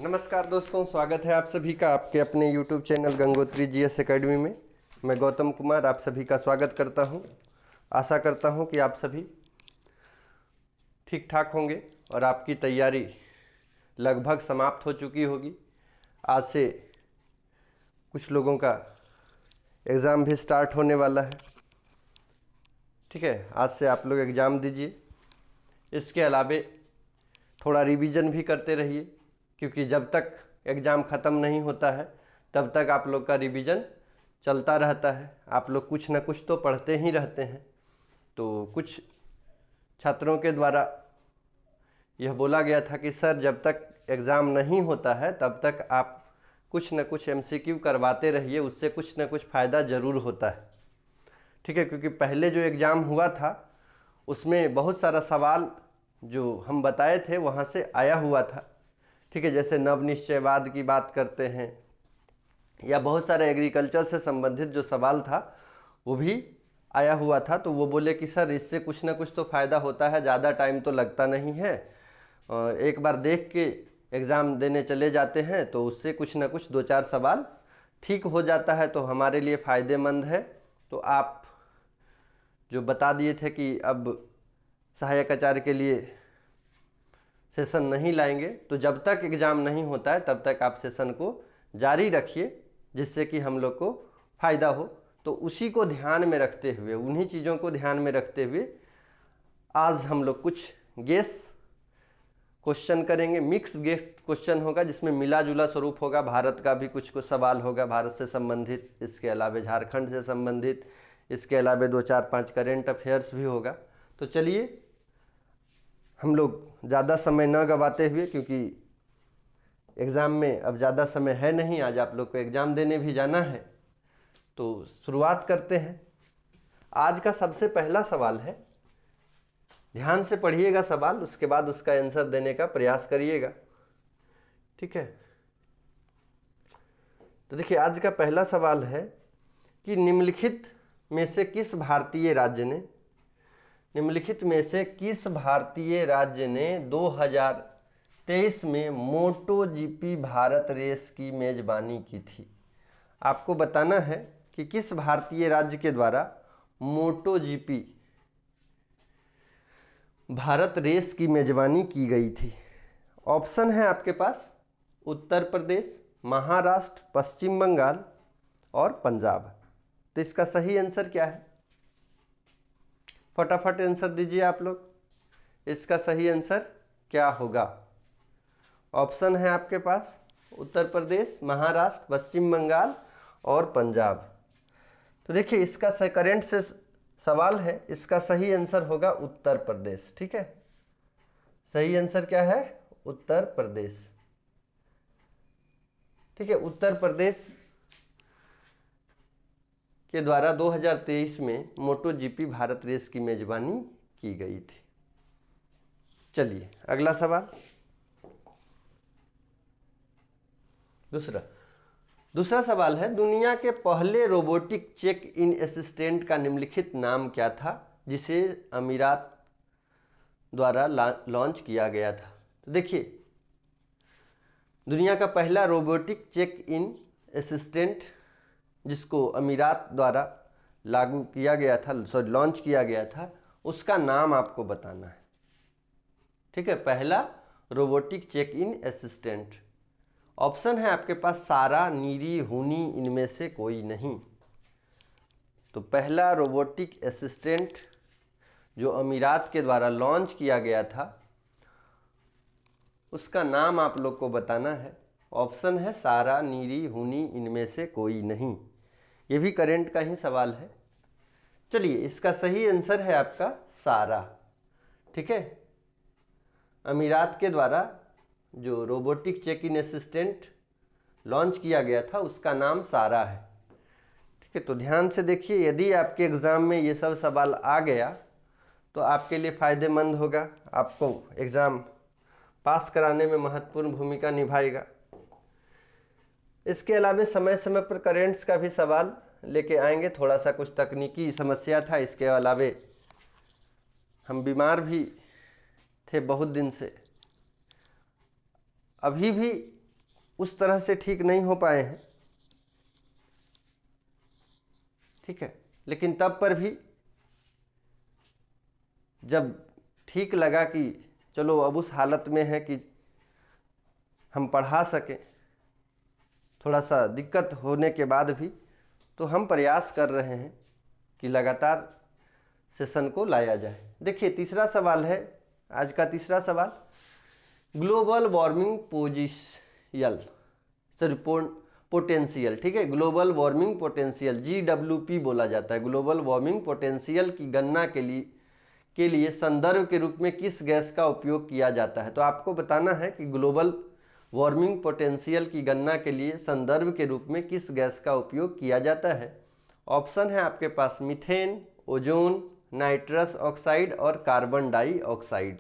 नमस्कार दोस्तों, स्वागत है आप सभी का आपके अपने YouTube channel Gangotri GS academy में। मैं गौतम कुमार आप सभी का स्वागत करता हूं। आशा करता हूं कि आप सभी ठीक ठाक होंगे और आपकी तैयारी लगभग समाप्त हो चुकी होगी। आज से कुछ लोगों का एग्ज़ाम भी स्टार्ट होने वाला है। ठीक है, आज से आप लोग एग्ज़ाम दीजिए। इसके अलावे थोड़ा रिवीजन भी करते रहिए, क्योंकि जब तक एग्ज़ाम ख़त्म नहीं होता है तब तक आप लोग का रिवीजन चलता रहता है। आप लोग कुछ ना कुछ तो पढ़ते ही रहते हैं। तो कुछ छात्रों के द्वारा यह बोला गया था कि सर, जब तक एग्ज़ाम नहीं होता है तब तक आप कुछ न कुछ MCQ करवाते रहिए, उससे कुछ न कुछ फ़ायदा ज़रूर होता है। ठीक है, क्योंकि पहले जो एग्ज़ाम हुआ था उसमें बहुत सारा सवाल जो हम बताए थे वहाँ से आया हुआ था। ठीक है, जैसे नवनिश्चयवाद की बात करते हैं या बहुत सारे एग्रीकल्चर से संबंधित जो सवाल था वो भी आया हुआ था। तो वो बोले कि सर, इससे कुछ ना कुछ तो फ़ायदा होता है, ज़्यादा टाइम तो लगता नहीं है, एक बार देख के एग्ज़ाम देने चले जाते हैं तो उससे कुछ ना कुछ दो चार सवाल ठीक हो जाता है, तो हमारे लिए फ़ायदेमंद है। तो आप जो बता दिए थे कि अब सहायक आचार्य के लिए सेशन नहीं लाएंगे, तो जब तक एग्ज़ाम नहीं होता है तब तक आप सेशन को जारी रखिए, जिससे कि हम लोग को फ़ायदा हो। तो उसी को ध्यान में रखते हुए, उन्हीं चीज़ों को ध्यान में रखते हुए आज हम लोग कुछ गेस क्वेश्चन करेंगे। मिक्स गेस क्वेश्चन होगा, जिसमें मिला जुला स्वरूप होगा। भारत का भी कुछ सवाल होगा भारत से संबंधित, इसके अलावे झारखंड से संबंधित, इसके अलावे 2-4-5 करेंट अफेयर्स भी होगा। तो चलिए हम लोग ज़्यादा समय न गवाते हुए, क्योंकि एग्ज़ाम में अब ज़्यादा समय है नहीं, आज आप लोग को एग्ज़ाम देने भी जाना है, तो शुरुआत करते हैं। आज का सबसे पहला सवाल है, ध्यान से पढ़िएगा सवाल, उसके बाद उसका आंसर देने का प्रयास करिएगा। ठीक है, तो देखिए आज का पहला सवाल है कि निम्नलिखित में से किस भारतीय राज्य ने 2023 में मोटो जीपी भारत रेस की मेजबानी की थी। आपको बताना है कि किस भारतीय राज्य के द्वारा मोटो जीपी भारत रेस की मेजबानी की गई थी। ऑप्शन है आपके पास उत्तर प्रदेश, महाराष्ट्र, पश्चिम बंगाल और पंजाब। तो इसका सही आंसर क्या है? फटाफट आंसर दीजिए आप लोग। इसका सही आंसर क्या होगा? ऑप्शन है आपके पास उत्तर प्रदेश, महाराष्ट्र, पश्चिम बंगाल और पंजाब। तो देखिए इसका करंट से सवाल है, इसका सही आंसर होगा उत्तर प्रदेश। ठीक है, सही आंसर क्या है? उत्तर प्रदेश। ठीक है, उत्तर प्रदेश के द्वारा 2023 में मोटो जीपी भारत रेस की मेजबानी की गई थी। चलिए अगला सवाल। दूसरा सवाल है, दुनिया के पहले रोबोटिक चेक इन असिस्टेंट का निम्नलिखित नाम क्या था, जिसे अमीरात द्वारा लॉन्च किया गया था? तो देखिए दुनिया का पहला रोबोटिक चेक इन असिस्टेंट जिसको अमीरात द्वारा लागू किया गया था, लॉन्च किया गया था, उसका नाम आपको बताना है। ठीक है, पहला robotic check in assistant. Option है आपके पास सारा, नीरी, हुनी, इनमें से कोई नहीं। तो पहला रोबोटिक असिस्टेंट जो अमीरात के द्वारा लॉन्च किया गया था उसका नाम आप लोग को बताना है। ऑप्शन है सारा, नीरी, हुनी, इनमें से कोई नहीं। ये भी करंट का ही सवाल है। चलिए इसका सही आंसर है आपका सारा। ठीक है, अमीरात के द्वारा जो robotic check in assistant launch किया गया था उसका नाम सारा है। ठीक है, तो ध्यान से देखिए, यदि आपके एग्ज़ाम में ये सब सवाल आ गया तो आपके लिए फ़ायदेमंद होगा, आपको एग्ज़ाम पास कराने में महत्वपूर्ण भूमिका निभाएगा। इसके अलावा समय समय पर करेंट्स का भी सवाल लेके आएंगे। थोड़ा सा कुछ तकनीकी समस्या था, इसके अलावा हम बीमार भी थे बहुत दिन से। अभी भी उस तरह से ठीक नहीं हो पाए हैं, ठीक है, लेकिन तब पर भी जब ठीक लगा कि चलो अब उस हालत में है कि हम पढ़ा सकें, थोड़ा सा दिक्कत होने के बाद भी, तो हम प्रयास कर रहे हैं कि लगातार सेशन को लाया जाए। देखिए तीसरा सवाल है, आज का तीसरा सवाल, ग्लोबल वार्मिंग पोटेंशियल, ठीक है, ग्लोबल वार्मिंग पोटेंशियल GWP बोला जाता है। ग्लोबल वार्मिंग पोटेंशियल की गणना के लिए संदर्भ के रूप में किस गैस का उपयोग किया जाता है? तो आपको बताना है कि ग्लोबल वार्मिंग पोटेंशियल की गणना के लिए संदर्भ के रूप में किस गैस का उपयोग किया जाता है। ऑप्शन है आपके पास मीथेन, ओजोन, नाइट्रस ऑक्साइड और कार्बन डाइऑक्साइड।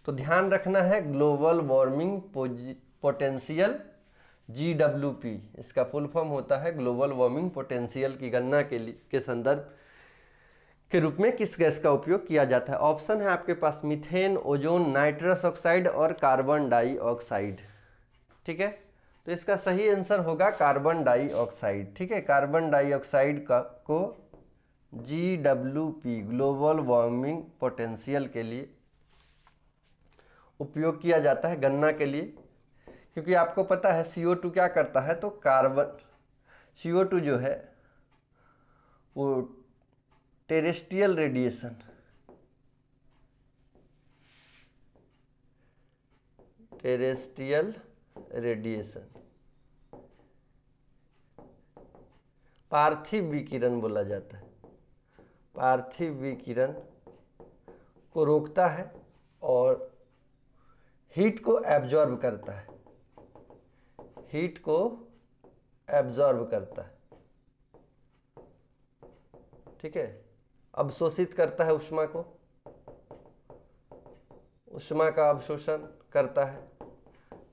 तो ध्यान रखना है ग्लोबल वार्मिंग पोटेंशियल GWP, इसका फुल फॉर्म होता है ग्लोबल वार्मिंग पोटेंशियल की गणना के संदर्भ के रूप में किस गैस का उपयोग किया जाता है। ऑप्शन है आपके पास मीथेन, ओजोन, नाइट्रस ऑक्साइड और कार्बन डाइऑक्साइड, ठीक है। तो इसका सही आंसर होगा कार्बन डाइऑक्साइड, ठीक है। कार्बन डाइऑक्साइड को GWP ग्लोबल वार्मिंग पोटेंशियल के लिए उपयोग किया जाता है गणना के लिए, क्योंकि आपको पता है CO2 क्या करता है, तो CO2 जो है वो टेरेस्ट्रियल रेडिएशन, पार्थिव विकिरण बोला जाता है, पार्थिव विकिरण को रोकता है और हीट को एब्जॉर्ब करता है, हीट को एब्जॉर्ब करता है, ठीक है, अवशोषित करता है उष्मा को, उष्मा का अवशोषण करता है,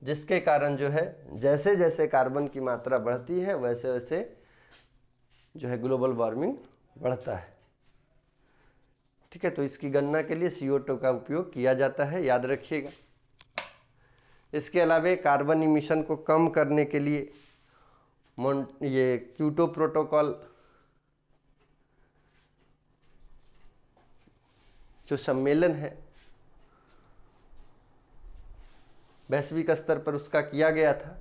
जिसके कारण जो है जैसे जैसे कार्बन की मात्रा बढ़ती है वैसे वैसे जो है ग्लोबल वार्मिंग बढ़ता है, ठीक है। तो इसकी गणना के लिए CO2 का उपयोग किया जाता है, याद रखिएगा। इसके अलावा कार्बन इमिशन को कम करने के लिए ये क्योटो प्रोटोकॉल जो सम्मेलन है वैश्विक स्तर पर उसका किया गया था।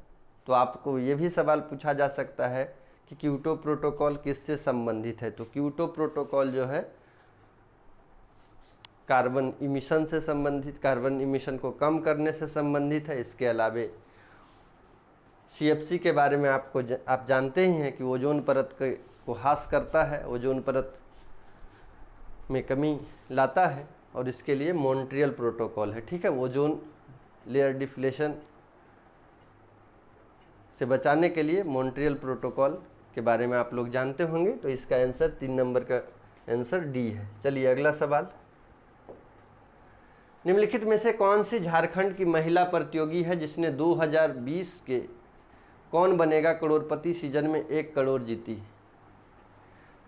तो आपको ये भी सवाल पूछा जा सकता है कि क्योटो प्रोटोकॉल किससे संबंधित है। तो क्योटो प्रोटोकॉल जो है कार्बन इमिशन से संबंधित, कार्बन इमिशन को कम करने से संबंधित है। इसके अलावे CFC के बारे में आप जानते ही हैं कि ओजोन परत को ह्रास करता है, ओजोन परत में कमी लाता है, और इसके लिए मॉन्ट्रियल प्रोटोकॉल है, ठीक है। ओजोन लेयर डिफ्लेशन से बचाने के लिए मॉन्ट्रियल प्रोटोकॉल के बारे में आप लोग जानते होंगे। तो इसका आंसर 3 नंबर का आंसर D है। चलिए अगला सवाल, निम्नलिखित में से कौन सी झारखंड की महिला प्रतियोगी है जिसने 2020 के कौन बनेगा करोड़पति सीजन में 1 करोड़ जीती?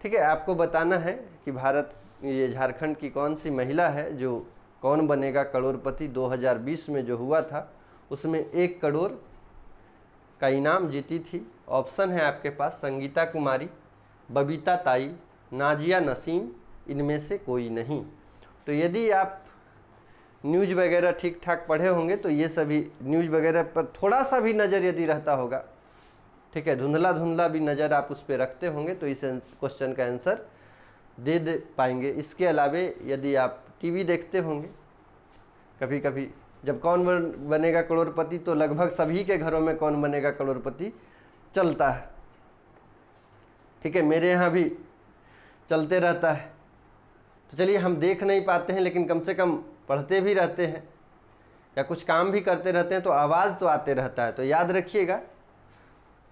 ठीक है, आपको बताना है कि ये झारखंड की कौन सी महिला है जो कौन बनेगा करोड़पति 2020 में जो हुआ था उसमें 1 करोड़ का इनाम जीती थी। ऑप्शन है आपके पास संगीता कुमारी, बबीता ताई, नाजिया नसीम, इनमें से कोई नहीं। तो यदि आप न्यूज़ वगैरह ठीक ठाक पढ़े होंगे तो ये सभी न्यूज़ वगैरह पर थोड़ा सा भी नज़र यदि रहता होगा, ठीक है, धुंधला धुंधला भी नज़र आप उस पर रखते होंगे तो इस क्वेश्चन का आंसर दे पाएंगे। इसके अलावे यदि आप टीवी देखते होंगे कभी कभी, जब कौन बनेगा करोड़पति तो लगभग सभी के घरों में कौन बनेगा करोड़पति चलता है, ठीक है, मेरे यहाँ भी चलते रहता है। तो चलिए, हम देख नहीं पाते हैं लेकिन कम से कम पढ़ते भी रहते हैं या कुछ काम भी करते रहते हैं तो आवाज़ तो आते रहता है। तो याद रखिएगा,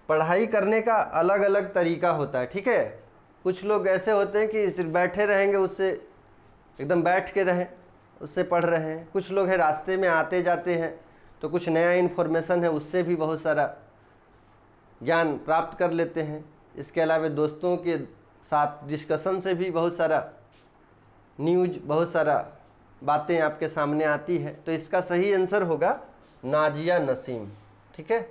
पढ़ाई करने का अलग अलग तरीका होता है, ठीक है। कुछ लोग ऐसे होते हैं कि सिर्फ बैठे रहेंगे, उससे एकदम बैठ के रहें उससे पढ़ रहे हैं। कुछ लोग हैं रास्ते में आते जाते हैं तो कुछ नया इन्फॉर्मेशन है उससे भी बहुत सारा ज्ञान प्राप्त कर लेते हैं। इसके अलावा दोस्तों के साथ डिस्कशन से भी बहुत सारा न्यूज़, बहुत सारा बातें आपके सामने आती है। तो इसका सही आंसर होगा नाजिया नसीम, ठीक है।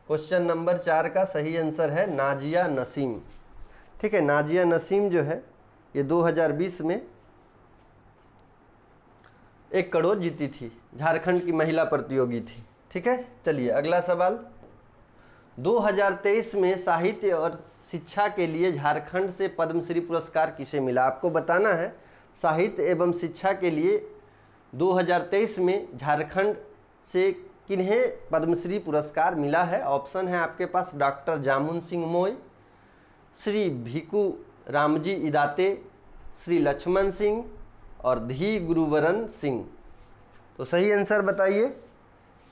क्वेश्चन नंबर 4 का सही आंसर है नाजिया नसीम। ठीक है, नाजिया नसीम जो है ये 2020 में 1 करोड़ जीती थी, झारखंड की महिला प्रतियोगी थी। ठीक है, चलिए अगला सवाल। 2023 में साहित्य और शिक्षा के लिए झारखंड से पद्मश्री पुरस्कार किसे मिला? आपको बताना है साहित्य एवं शिक्षा के लिए 2023 में झारखंड से किन्हें पद्मश्री पुरस्कार मिला है। ऑप्शन है आपके पास डॉक्टर जामुन सिंह मोय, श्री भिकू रामजी इदाते, श्री लक्ष्मण सिंह और धी गुरुवरन सिंह। तो सही आंसर बताइए।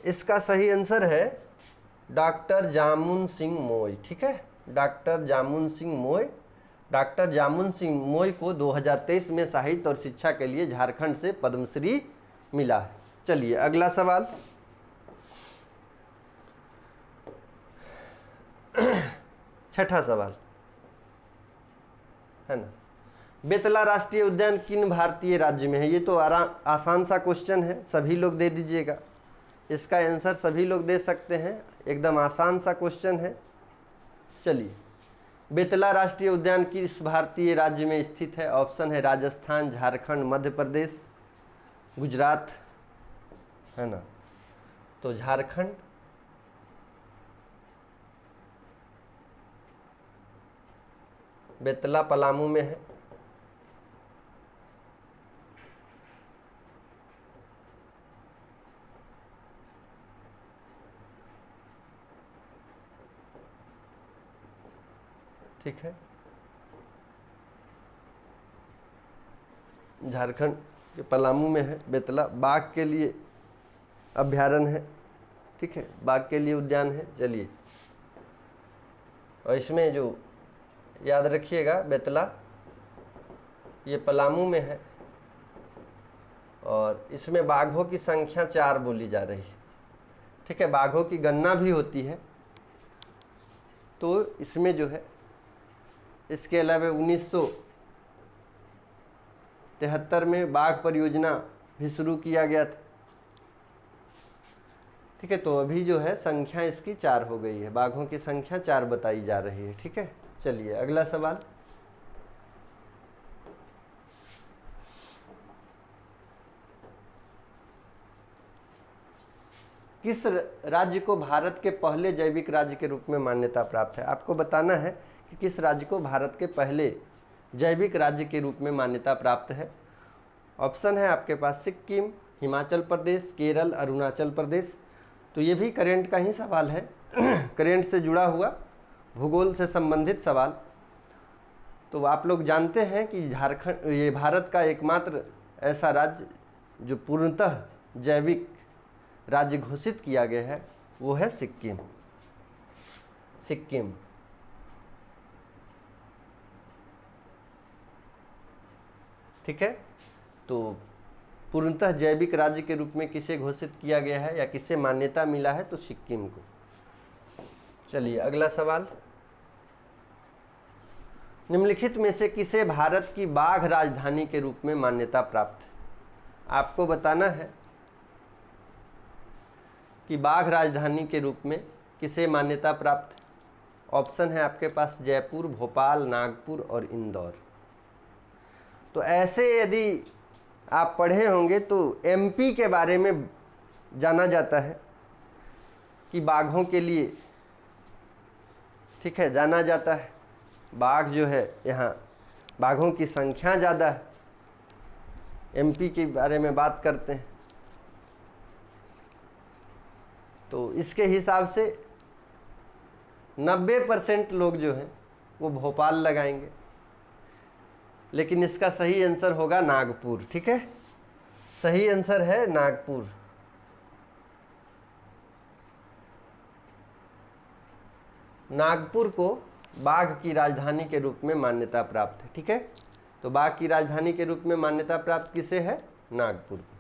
इसका सही आंसर है डॉक्टर जामुन सिंह मोय। ठीक है, डॉक्टर जामुन सिंह मोय। डॉक्टर जामुन सिंह मोय को 2023 में साहित्य और शिक्षा के लिए झारखंड से पद्मश्री मिला है। चलिए अगला सवाल। छठा सवाल है ना, बेतला राष्ट्रीय उद्यान किन भारतीय राज्य में है? ये तो आसान सा क्वेश्चन है, सभी लोग दे दीजिएगा। इसका आंसर सभी लोग दे सकते हैं, एकदम आसान सा क्वेश्चन है। चलिए, बेतला राष्ट्रीय उद्यान किस भारतीय राज्य में स्थित है? ऑप्शन है राजस्थान, झारखंड, मध्य प्रदेश, गुजरात, है ना। तो झारखंड, बेतला पलामू में है। ठीक है, झारखंड के पलामू में है बेतला। बाघ के लिए अभ्यारण्य है। ठीक है, बाघ के लिए उद्यान है। चलिए, और इसमें जो याद रखिएगा बेतला ये पलामू में है और इसमें बाघों की संख्या 4 बोली जा रही है। ठीक है, बाघों की गणना भी होती है। तो इसमें जो है, इसके अलावा 1973 में बाघ परियोजना भी शुरू किया गया था। ठीक है, तो अभी जो है संख्या इसकी 4 हो गई है, बाघों की संख्या 4 बताई जा रही है। ठीक है, चलिए अगला सवाल। किस राज्य को भारत के पहले जैविक राज्य के रूप में मान्यता प्राप्त है? आपको बताना है कि किस राज्य को भारत के पहले जैविक राज्य के रूप में मान्यता प्राप्त है। ऑप्शन है आपके पास सिक्किम, हिमाचल प्रदेश, केरल, अरुणाचल प्रदेश। तो ये भी करेंट का ही सवाल है, करेंट से जुड़ा हुआ, भूगोल से संबंधित सवाल। तो आप लोग जानते हैं कि झारखंड ये भारत का एकमात्र ऐसा राज्य जो पूर्णतः जैविक राज्य घोषित किया गया है, वो है सिक्किम। सिक्किम। ठीक है, तो पूर्णतः जैविक राज्य के रूप में किसे घोषित किया गया है या किसे मान्यता मिला है? तो सिक्किम को। चलिए अगला सवाल। निम्नलिखित में से किसे भारत की बाघ राजधानी के रूप में मान्यता प्राप्त है? आपको बताना है कि बाघ राजधानी के रूप में किसे मान्यता प्राप्त है। ऑप्शन है आपके पास जयपुर, भोपाल, नागपुर और इंदौर। तो ऐसे यदि आप पढ़े होंगे तो एमपी के बारे में जाना जाता है कि बाघों के लिए, ठीक है, जाना जाता है। बाघ जो है, यहाँ बाघों की संख्या ज़्यादा है, एमपी के बारे में बात करते हैं। तो इसके हिसाब से 90% लोग जो हैं वो भोपाल लगाएंगे, लेकिन इसका सही आंसर होगा नागपुर। ठीक है, सही आंसर है नागपुर। नागपुर को बाघ की राजधानी के रूप में मान्यता प्राप्त है। ठीक है, तो बाघ की राजधानी के रूप में मान्यता प्राप्त किसे है? नागपुर को।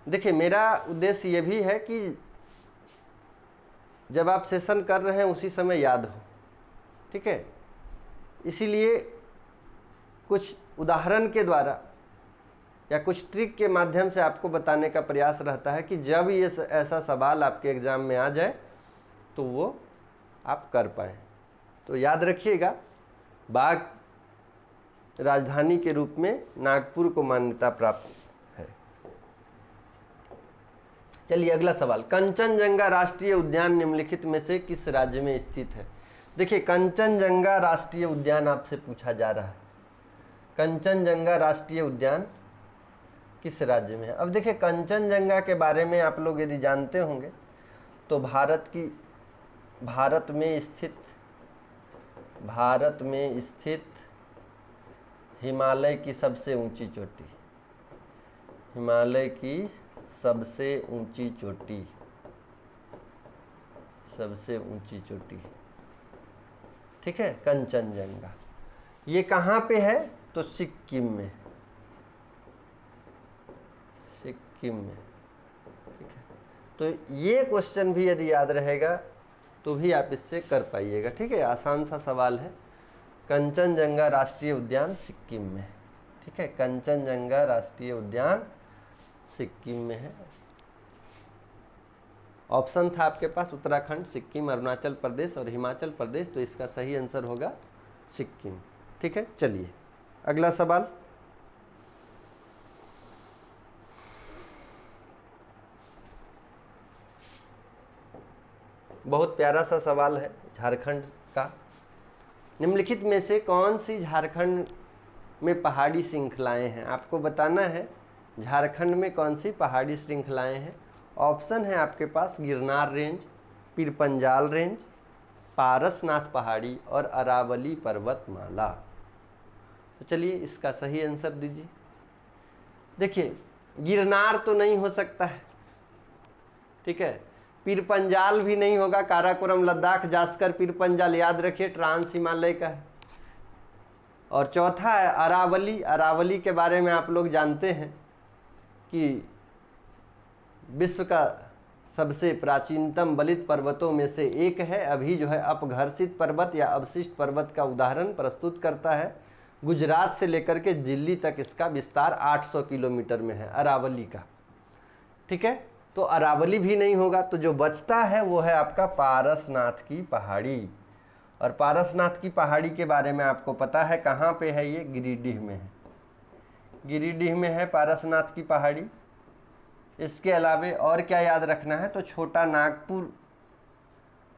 देखिए, मेरा उद्देश्य ये भी है कि जब आप सेशन कर रहे हैं उसी समय याद हो। ठीक है, इसीलिए कुछ उदाहरण के द्वारा या कुछ ट्रिक के माध्यम से आपको बताने का प्रयास रहता है कि जब ये ऐसा सवाल आपके एग्जाम में आ जाए तो वो आप कर पाएँ। तो याद रखिएगा, बाघ राजधानी के रूप में नागपुर को मान्यता प्राप्त है। चलिए अगला सवाल, कंचनजंगा राष्ट्रीय उद्यान निम्नलिखित में से किस राज्य में स्थित है? देखिए, कंचनजंगा राष्ट्रीय उद्यान आपसे पूछा जा रहा है, कंचनजंगा राष्ट्रीय उद्यान किस राज्य में है? अब देखिए, कंचनजंगा के बारे में आप लोग यदि जानते होंगे तो भारत में स्थित हिमालय की सबसे ऊंची चोटी, हिमालय की सबसे ऊंची चोटी, ठीक है, कंचनजंगा। ये कहाँ पे है? तो सिक्किम में, ठीक है। तो ये क्वेश्चन भी यदि याद रहेगा तो भी आप इससे कर पाइएगा, ठीक है। आसान सा सवाल है। कंचनजंगा राष्ट्रीय उद्यान सिक्किम में, ठीक है, कंचनजंगा राष्ट्रीय उद्यान सिक्किम में है। ऑप्शन था आपके पास उत्तराखंड, सिक्किम, अरुणाचल प्रदेश और हिमाचल प्रदेश, तो इसका सही आंसर होगा सिक्किम, ठीक है। चलिए अगला सवाल, बहुत प्यारा सा सवाल है झारखंड का। निम्नलिखित में से कौन सी झारखंड में पहाड़ी श्रृंखलाएं हैं? आपको बताना है झारखंड में कौन सी पहाड़ी श्रृंखलाएं हैं। ऑप्शन है आपके पास गिरनार रेंज, पीरपंजाल रेंज, पारसनाथ पहाड़ी और अरावली पर्वतमाला। तो चलिए इसका सही आंसर दीजिए। देखिए, गिरनार तो नहीं हो सकता है, ठीक है, पीरपंजाल भी नहीं होगा, काराकोरम, लद्दाख, जास्कर, पीरपंजाल, याद रखिए ट्रांस हिमालय का है। और चौथा है अरावली। अरावली के बारे में आप लोग जानते हैं कि विश्व का सबसे प्राचीनतम बलित पर्वतों में से एक है। अभी जो है अपघर्षित पर्वत या अवशिष्ट पर्वत का उदाहरण प्रस्तुत करता है। गुजरात से लेकर के दिल्ली तक इसका विस्तार 800 किलोमीटर में है अरावली का, ठीक है। तो अरावली भी नहीं होगा, तो जो बचता है वो है आपका पारसनाथ की पहाड़ी। और पारसनाथ की पहाड़ी के बारे में आपको पता है कहाँ पे है? ये गिरिडीह में है, गिरिडीह में है पारसनाथ की पहाड़ी। इसके अलावे और क्या याद रखना है? तो छोटा नागपुर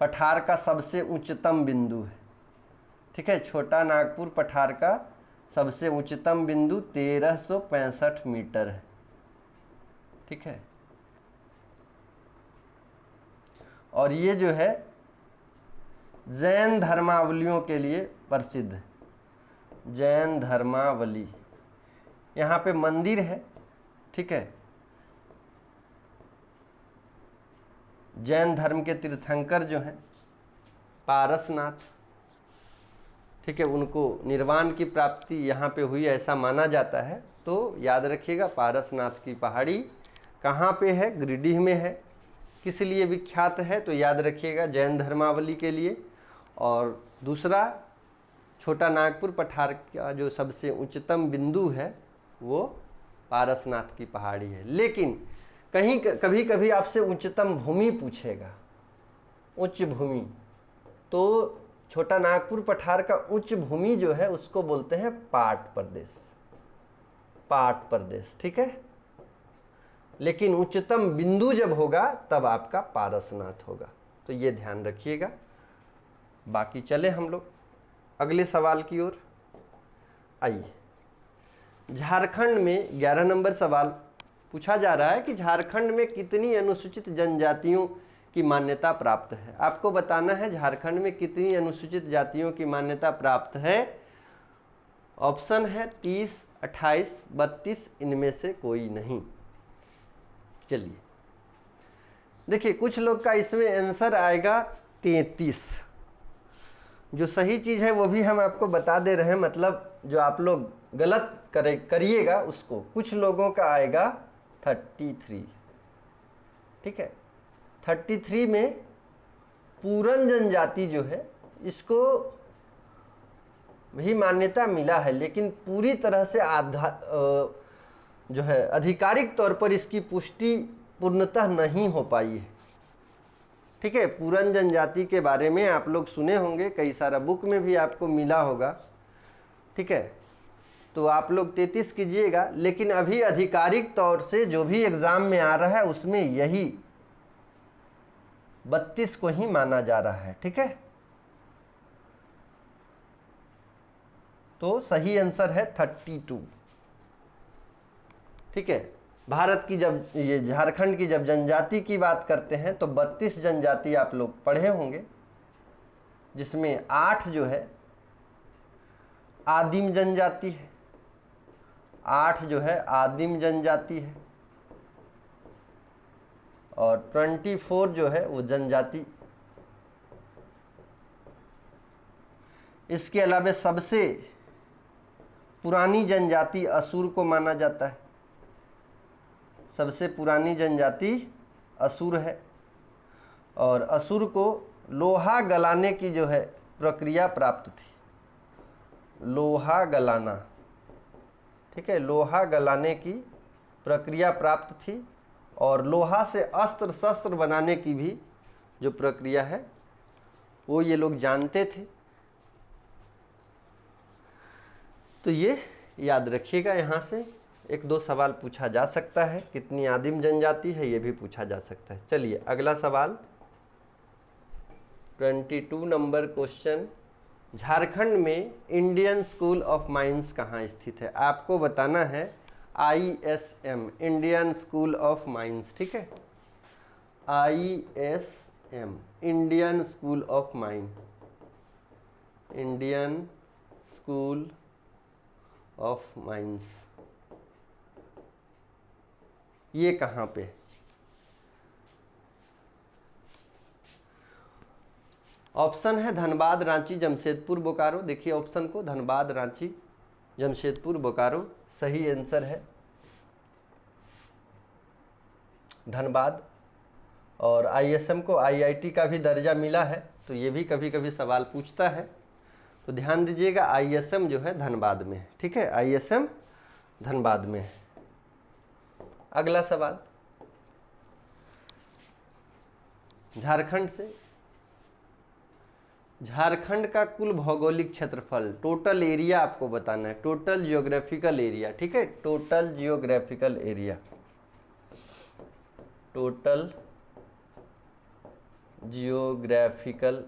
पठार का सबसे उच्चतम बिंदु है, ठीक है, छोटा नागपुर पठार का सबसे उच्चतम बिंदु 1365 मीटर है, ठीक है। और ये जो है जैन धर्मावलियों के लिए प्रसिद्ध है, जैन धर्मावली। यहाँ पे मंदिर है, ठीक है, जैन धर्म के तीर्थंकर जो हैं पारसनाथ, ठीक है, उनको निर्वाण की प्राप्ति यहाँ पे हुई ऐसा माना जाता है। तो याद रखिएगा पारसनाथ की पहाड़ी कहाँ पे है? गिरिडीह में है। किस लिए विख्यात है? तो याद रखिएगा जैन धर्मावली के लिए। और दूसरा, छोटा नागपुर पठार का जो सबसे उच्चतम बिंदु है वो पारसनाथ की पहाड़ी है। लेकिन कभी कभी आपसे उच्चतम भूमि पूछेगा, उच्च भूमि, तो छोटा नागपुर पठार का उच्च भूमि जो है उसको बोलते हैं पाट प्रदेश, पाट प्रदेश, ठीक है। लेकिन उच्चतम बिंदु जब होगा तब आपका पारसनाथ होगा, तो ये ध्यान रखिएगा। बाकी चले हम लोग अगले सवाल की ओर। आइए, झारखंड में 11 नंबर सवाल पूछा जा रहा है कि झारखंड में कितनी अनुसूचित जनजातियों की मान्यता प्राप्त है। आपको बताना है झारखंड में कितनी अनुसूचित जातियों की मान्यता प्राप्त है। ऑप्शन है 30, 28, 32, इनमें से कोई नहीं। चलिए देखिए, कुछ लोग का इसमें आंसर आएगा 33। जो सही चीज़ है वो भी हम आपको बता दे रहे हैं, मतलब जो आप लोग गलत करिएगा उसको। कुछ लोगों का आएगा 33, ठीक है। 33 में पूरन जनजाति जो है इसको भी मान्यता मिला है, लेकिन पूरी तरह से जो है आधिकारिक तौर पर इसकी पुष्टि पूर्णतः नहीं हो पाई है, ठीक है, पूरन जनजाति के बारे में आप लोग सुने होंगे, कई सारा बुक में भी आपको मिला होगा। ठीक है, तो आप लोग 33 कीजिएगा, लेकिन अभी आधिकारिक तौर से जो भी एग्जाम में आ रहा है उसमें यही 32 को ही माना जा रहा है। ठीक है, तो सही आंसर है 32। ठीक है, भारत की जब ये झारखंड की जब जनजाति की बात करते हैं तो 32 जनजाति आप लोग पढ़े होंगे, जिसमें 8 जो है आदिम जनजाति है, 8 जो है आदिम जनजाति है, और 24 जो है वो जनजाति। इसके अलावा सबसे पुरानी जनजाति असुर को माना जाता है, सबसे पुरानी जनजाति असुर है, और असुर को लोहा गलाने की जो है प्रक्रिया प्राप्त थी, लोहा गलाना। ठीक है, लोहा गलाने की प्रक्रिया प्राप्त थी, और लोहा से अस्त्र शस्त्र बनाने की भी जो प्रक्रिया है वो ये लोग जानते थे। तो ये याद रखिएगा, यहाँ से 1-2 सवाल पूछा जा सकता है। कितनी आदिम जनजाति है ये भी पूछा जा सकता है। चलिए अगला सवाल 22 नंबर क्वेश्चन, झारखंड में इंडियन स्कूल ऑफ माइंस कहाँ स्थित है? आपको बताना है ISM, Indian school of mines. ठीक है, ISM, Indian school of mine, Indian school of mines, ये कहाँ पे? ऑप्शन है धनबाद, रांची, जमशेदपुर, बोकारो। देखिए ऑप्शन को, धनबाद, रांची, जमशेदपुर, बोकारो। सही आंसर है धनबाद। और ISM को IIT का भी दर्जा मिला है, तो ये भी कभी कभी सवाल पूछता है, तो ध्यान दीजिएगा ISM जो है धनबाद में है। ठीक है, ISM धनबाद में है। अगला सवाल झारखंड से, झारखंड का कुल भौगोलिक क्षेत्रफल, टोटल एरिया आपको बताना है, टोटल जियोग्राफिकल एरिया। ठीक है, total geographical area, total geographical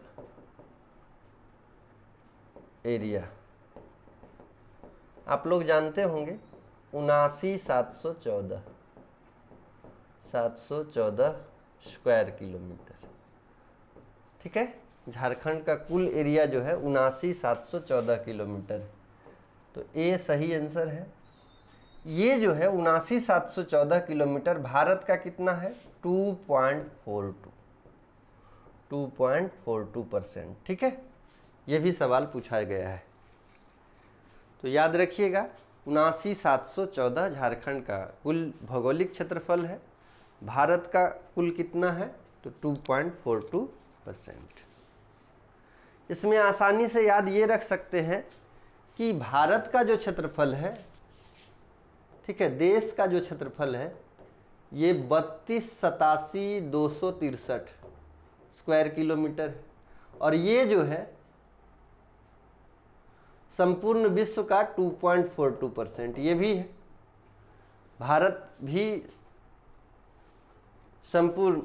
area आप लोग जानते होंगे 79,714 स्क्वायर किलोमीटर। ठीक है, झारखंड का कुल एरिया जो है 79,714 किलोमीटर, तो ए सही आंसर है। ये जो है 79,714 किलोमीटर भारत का कितना है? 2.42%। ठीक है, ये भी सवाल पूछा गया है, तो याद रखिएगा 79,714 झारखंड का कुल भौगोलिक क्षेत्रफल है, भारत का कुल कितना है? तो 2.42%। इसमें आसानी से याद ये रख सकते हैं कि भारत का जो क्षेत्रफल है, ठीक है, देश का जो क्षेत्रफल है ये 32,87,263 स्क्वायर किलोमीटर है, और ये जो है संपूर्ण विश्व का 2.42%। ये भी है, भारत भी संपूर्ण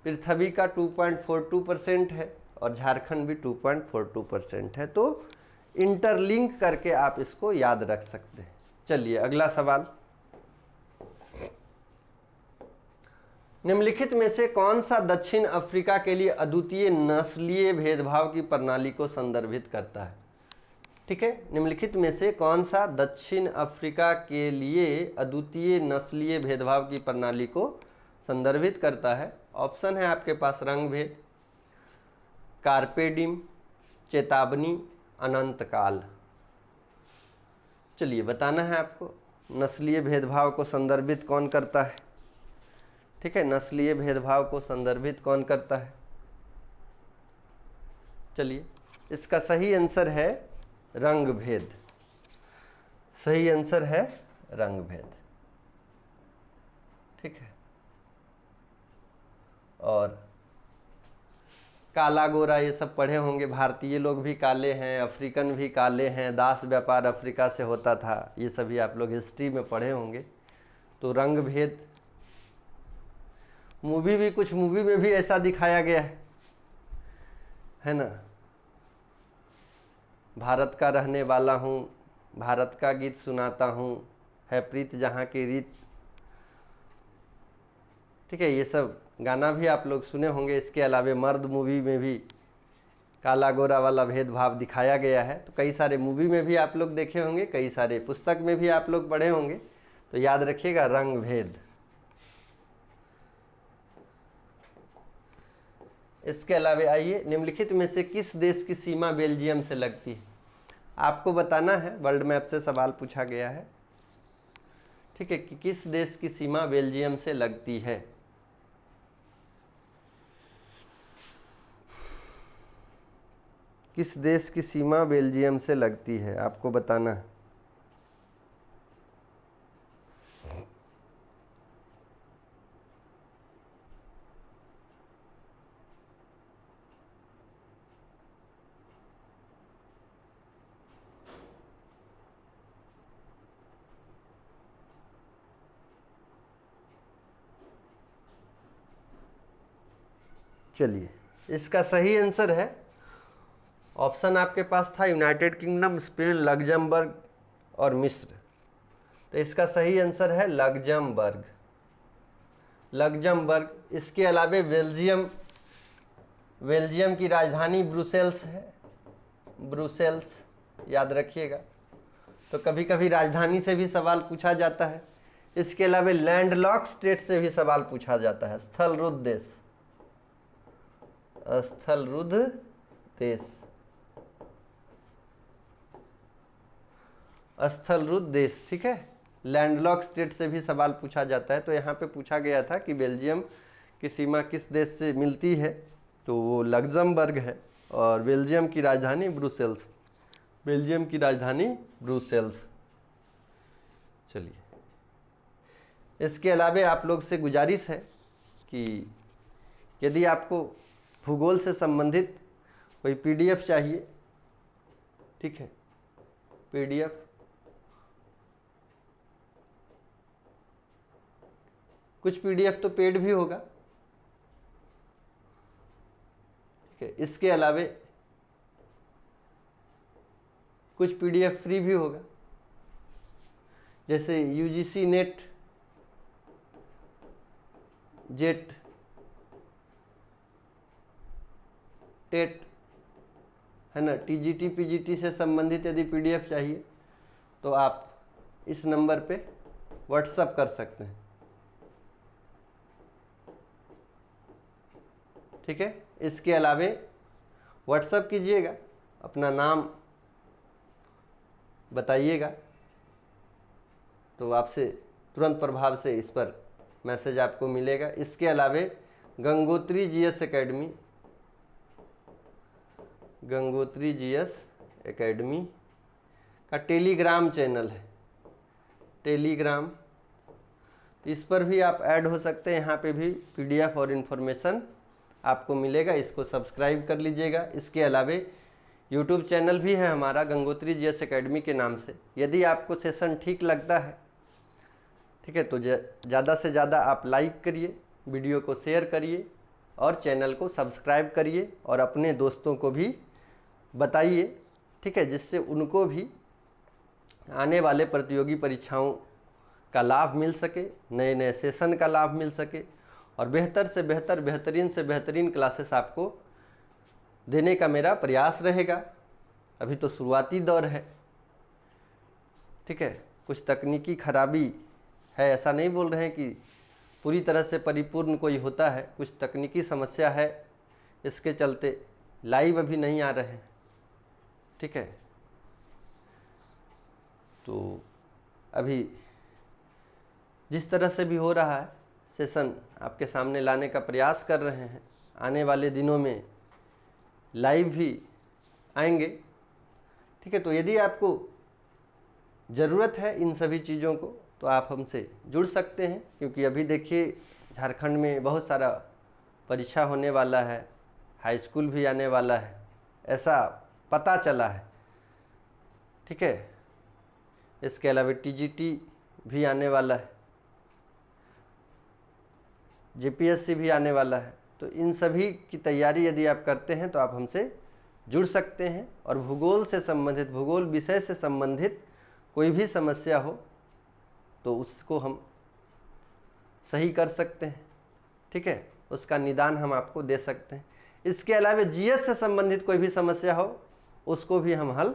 पृथ्वी का 2.42% है, और झारखंड भी 2.42% है। तो इंटरलिंक करके आप इसको याद रख सकते हैं। चलिए अगला सवाल, निम्नलिखित में से कौन सा दक्षिण अफ्रीका के लिए अद्वितीय नस्लीय भेदभाव की प्रणाली को संदर्भित करता है? ठीक है, निम्नलिखित में से कौन सा दक्षिण अफ्रीका के लिए अद्वितीय नस्लीय भेदभाव की प्रणाली को संदर्भित करता है? ऑप्शन है आपके पास रंग भेद, कार्पे डिम, चेतावनी, अनंतकाल। चलिए बताना है आपको, नस्लीय भेदभाव को संदर्भित कौन करता है? ठीक है, नस्लीय भेदभाव को संदर्भित कौन करता है? चलिए, इसका सही आंसर है रंग भेद। सही आंसर है रंग भेद। ठीक है, और काला गोरा ये सब पढ़े होंगे। भारतीय लोग भी काले हैं, अफ्रीकन भी काले हैं, दास व्यापार अफ्रीका से होता था, ये सभी आप लोग हिस्ट्री में पढ़े होंगे। तो रंग भेद, मूवी भी, कुछ मूवी में भी ऐसा दिखाया गया है ना। भारत का रहने वाला हूँ, भारत का गीत सुनाता हूँ, है प्रीत जहाँ की रीत। ठीक है, ये सब गाना भी आप लोग सुने होंगे। इसके अलावा मर्द मूवी में भी काला गोरा वाला भेदभाव दिखाया गया है। तो कई सारे मूवी में भी आप लोग देखे होंगे, कई सारे पुस्तक में भी आप लोग पढ़े होंगे। तो याद रखिएगा, रंग भेद। इसके अलावा आइए, निम्नलिखित में से किस देश की सीमा बेल्जियम से लगती है? आपको बताना है, वर्ल्ड मैप से सवाल पूछा गया है। ठीक है, कि किस देश की सीमा बेल्जियम से लगती है? किस देश की सीमा बेल्जियम से लगती है, आपको बताना है। चलिए, इसका सही आंसर है, ऑप्शन आपके पास था यूनाइटेड किंगडम, स्पेन, लग्जमबर्ग और मिस्र। तो इसका सही आंसर है लग्जमबर्ग, लग्जमबर्ग। इसके अलावा बेल्जियम, बेल्जियम की राजधानी ब्रुसेल्स है, ब्रुसेल्स, याद रखिएगा। तो कभी कभी राजधानी से भी सवाल पूछा जाता है। इसके अलावा लैंडलॉक स्टेट से भी सवाल पूछा जाता है, स्थलरुद्ध देश, स्थलरुद्ध देश, स्थलरुद्ध देश। ठीक है, लैंडलॉक स्टेट से भी सवाल पूछा जाता है। तो यहाँ पे पूछा गया था कि बेल्जियम की सीमा किस देश से मिलती है, तो वो लग्जमबर्ग है, और बेल्जियम की राजधानी ब्रुसेल्स, बेल्जियम की राजधानी ब्रुसेल्स। चलिए, इसके अलावा आप लोग से गुजारिश है कि यदि आपको भूगोल से संबंधित कोई पीडीएफ चाहिए, ठीक है, पीडीएफ, कुछ पीडीएफ तो पेड भी होगा, ठीक है, इसके अलावा कुछ पीडीएफ फ्री भी होगा, जैसे यूजीसी नेट, जेट, टेट, है ना, टीजीटी, पीजीटी से संबंधित यदि पीडीएफ चाहिए तो आप इस नंबर पे व्हाट्सएप कर सकते हैं। ठीक है, इसके अलावा व्हाट्सएप कीजिएगा, अपना नाम बताइएगा, तो आपसे तुरंत प्रभाव से इस पर मैसेज आपको मिलेगा। इसके अलावा Gangotri GS academy, Gangotri GS academy का टेलीग्राम चैनल है, टेलीग्राम, इस पर भी आप ऐड हो सकते हैं। यहाँ पे भी पीडीएफ और इन्फॉर्मेशन आपको मिलेगा, इसको सब्सक्राइब कर लीजिएगा। इसके अलावा यूट्यूब चैनल भी है हमारा, गंगोत्री जीएस एकेडमी के नाम से। यदि आपको सेशन ठीक लगता है, ठीक है, तो ज़्यादा से ज़्यादा आप लाइक करिए, वीडियो को शेयर करिए और चैनल को सब्सक्राइब करिए, और अपने दोस्तों को भी बताइए, ठीक है, जिससे उनको भी आने वाले प्रतियोगी परीक्षाओं का लाभ मिल सके, नए नए सेशन का लाभ मिल सके, और बेहतर से बेहतर, बेहतरीन से बेहतरीन क्लासेस आपको देने का मेरा प्रयास रहेगा। अभी तो शुरुआती दौर है, ठीक है, कुछ तकनीकी खराबी है, ऐसा नहीं बोल रहे हैं कि पूरी तरह से परिपूर्ण कोई होता है, कुछ तकनीकी समस्या है, इसके चलते लाइव अभी नहीं आ रहे हैं। ठीक है, तो अभी जिस तरह से भी हो रहा है सेशन आपके सामने लाने का प्रयास कर रहे हैं। आने वाले दिनों में लाइव भी आएंगे। ठीक है, तो यदि आपको ज़रूरत है इन सभी चीज़ों को तो आप हमसे जुड़ सकते हैं, क्योंकि अभी देखिए झारखंड में बहुत सारा परीक्षा होने वाला है, हाई स्कूल भी आने वाला है, ऐसा पता चला है। ठीक है, इसके अलावा टीजीटी भी आने वाला है, जीपीएससी भी आने वाला है। तो इन सभी की तैयारी यदि आप करते हैं तो आप हमसे जुड़ सकते हैं, और भूगोल से संबंधित, भूगोल विषय से संबंधित कोई भी समस्या हो तो उसको हम सही कर सकते हैं। ठीक है, उसका निदान हम आपको दे सकते हैं। इसके अलावा जीएस से संबंधित कोई भी समस्या हो उसको भी हम हल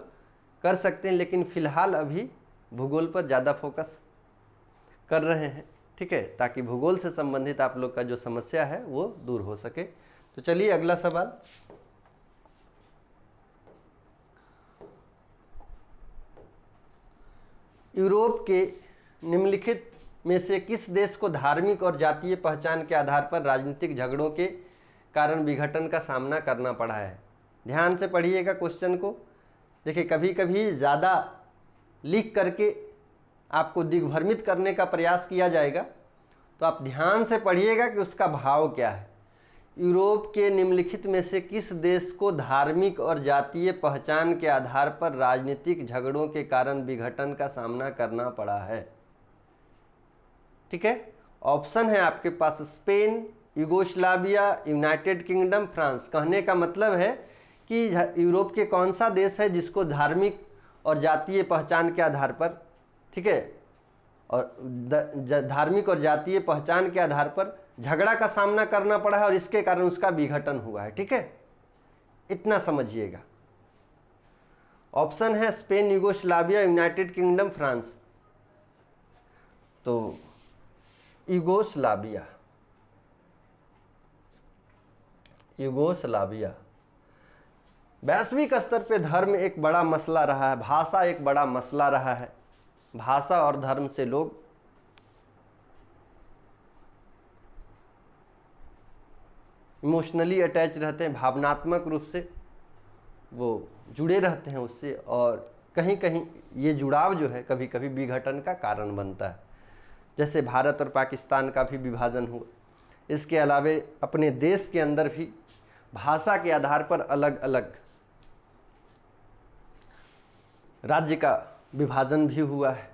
कर सकते हैं, लेकिन फिलहाल अभी भूगोल पर ज़्यादा फोकस कर रहे हैं। ठीक है, ताकि भूगोल से संबंधित आप लोग का जो समस्या है वो दूर हो सके। तो चलिए अगला सवाल। यूरोप के निम्नलिखित में से किस देश को धार्मिक और जातीय पहचान के आधार पर राजनीतिक झगड़ों के कारण विघटन का सामना करना पड़ा है? ध्यान से पढ़िएगा क्वेश्चन को। देखिए, कभी कभी ज़्यादा लिख करके आपको दिग्भ्रमित करने का प्रयास किया जाएगा, तो आप ध्यान से पढ़िएगा कि उसका भाव क्या है। यूरोप के निम्नलिखित में से किस देश को धार्मिक और जातीय पहचान के आधार पर राजनीतिक झगड़ों के कारण विघटन का सामना करना पड़ा है? ठीक है, ऑप्शन है आपके पास Spain, Yugoslavia, United Kingdom, France. कहने का मतलब है कि यूरोप के कौन सा देश है जिसको धार्मिक और जातीय पहचान के आधार पर, ठीक है, और धार्मिक और जातीय पहचान के आधार पर झगड़ा का सामना करना पड़ा है और इसके कारण उसका विघटन हुआ है। ठीक है, इतना समझिएगा। ऑप्शन है Spain, Yugoslavia, United Kingdom, France. तो यूगोस्लाविया, यूगोस्लाविया। वैश्विक स्तर पे धर्म एक बड़ा मसला रहा है, भाषा एक बड़ा मसला रहा है। भाषा और धर्म से लोग इमोशनली अटैच रहते हैं, भावनात्मक रूप से वो जुड़े रहते हैं उससे, और कहीं कहीं ये जुड़ाव जो है कभी कभी विघटन का कारण बनता है। जैसे भारत और पाकिस्तान का भी विभाजन हुआ। इसके अलावे अपने देश के अंदर भी भाषा के आधार पर अलग अलग राज्य का विभाजन भी हुआ है।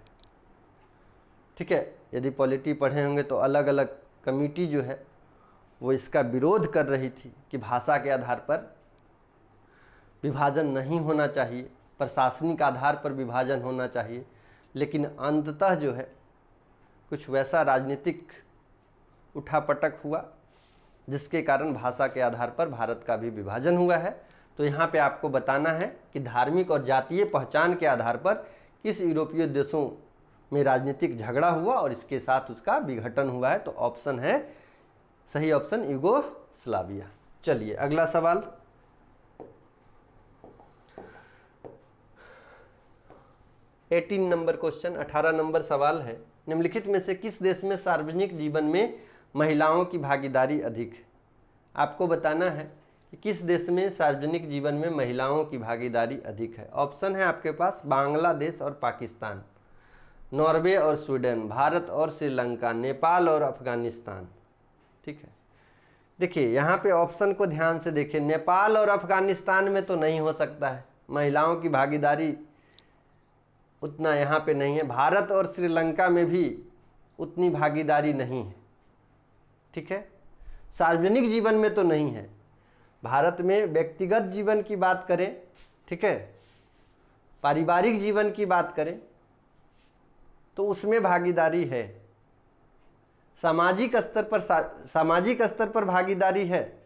ठीक है, यदि पॉलिटी पढ़े होंगे तो अलग अलग कमेटी जो है वो इसका विरोध कर रही थी कि भाषा के आधार पर विभाजन नहीं होना चाहिए, प्रशासनिक आधार पर विभाजन होना चाहिए। लेकिन अंततः जो है कुछ वैसा राजनीतिक उठापटक हुआ जिसके कारण भाषा के आधार पर भारत का भी विभाजन हुआ है। तो यहाँ पे आपको बताना है कि धार्मिक और जातीय पहचान के आधार पर किस यूरोपीय देशों में राजनीतिक झगड़ा हुआ और इसके साथ उसका विघटन हुआ है। तो ऑप्शन है, सही ऑप्शन यूगोस्लाविया। चलिए अगला सवाल। एटीन नंबर क्वेश्चन, 18 नंबर सवाल है। निम्नलिखित में से किस देश में सार्वजनिक जीवन में महिलाओं की भागीदारी अधिक है? आपको बताना है कि किस देश में सार्वजनिक जीवन में महिलाओं की भागीदारी अधिक है। ऑप्शन है आपके पास बांग्लादेश और पाकिस्तान, नॉर्वे और स्वीडन, भारत और श्रीलंका, नेपाल और अफगानिस्तान। ठीक है, देखिए यहाँ पे ऑप्शन को ध्यान से देखिए। नेपाल और अफगानिस्तान में तो नहीं हो सकता है, महिलाओं की भागीदारी उतना यहाँ पे नहीं है। भारत और श्रीलंका में भी उतनी भागीदारी नहीं है। ठीक है, सार्वजनिक जीवन में तो नहीं है। भारत में व्यक्तिगत जीवन की बात करें, ठीक है, पारिवारिक जीवन की बात करें तो उसमें भागीदारी है। सामाजिक स्तर पर भागीदारी है,